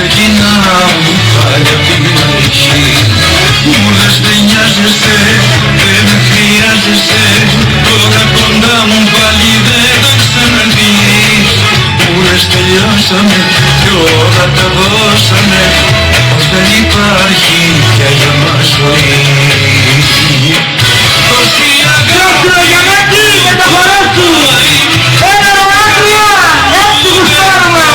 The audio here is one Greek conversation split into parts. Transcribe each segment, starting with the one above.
ξεκινάω πάλι απ' την αρχή. Μου λες δεν νοιάζεσαι, δεν με χρειάζεσαι, τώρα κοντά μου πάλι δεν θα ξαναρθείς. Μου λες τελειώσαμε κι όλα τα δώσαμε, πως δεν υπάρχει πια για μας ζωή. Τόση αγάπη για μάτι με τα χωρά του. Έλα ρε άκρια, έτσι γουστάρουμε.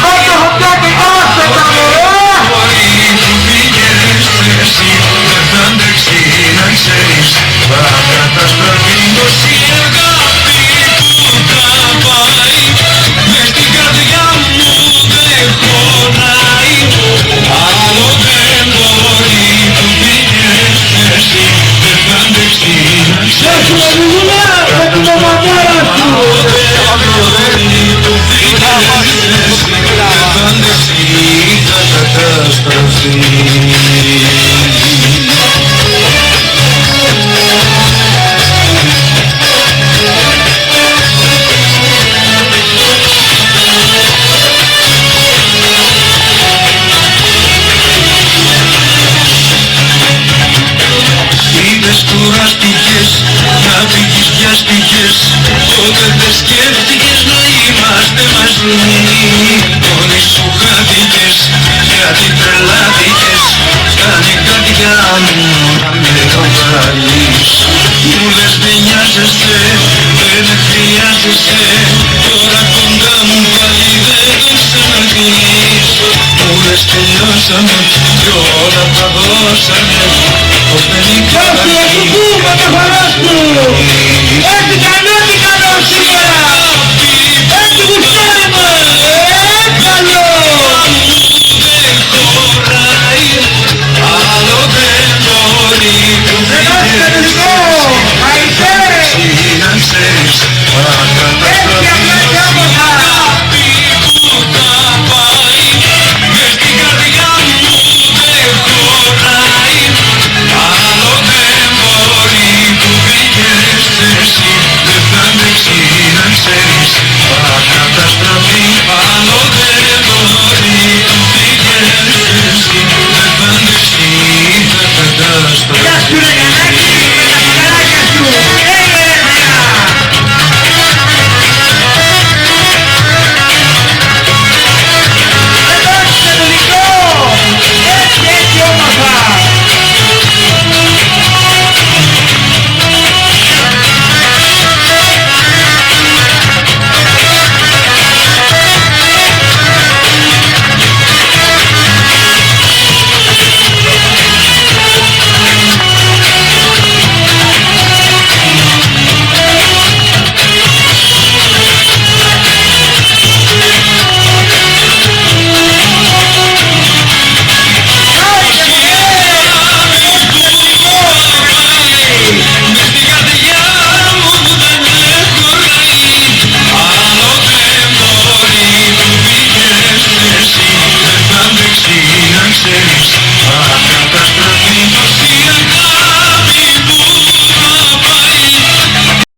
Δεν το έχω πιάσει όσο τα μωρά. Μπορεί που πήγες εσύ, δεν θα αντέξει να ξέρεις. Θα καταστραφεί τόση αγάπη που τα πάει. Μες στην καρδιά μου δεν χωράει. Άλλο δεν μπορεί που πήγες εσύ, δεν θα αντέξει να ξέρεις. Με την ομαδέρα σου. Άλλο δεν μπορεί που πήγες εσύ, δεν θα αντέξει, θα καταστραφεί. Κουράστηκες, να φύγεις βιάστηκες, τότε δεν σκέφτηκες να είμαστε μαζί. Μόνη σου χάθηκες, γιατί τρελάθηκες, φτάνει καρδιά μου να με προβάλλεις. Μου λες δεν νοιάζεσαι, δεν με χρειάζεσαι, τώρα κοντά μου πάλι δεν θα ξαναρθείς. Μου λες τελειώσαμε κι όλα τα δώσαμε, πως δεν υπάρχει. Έτσι καλή!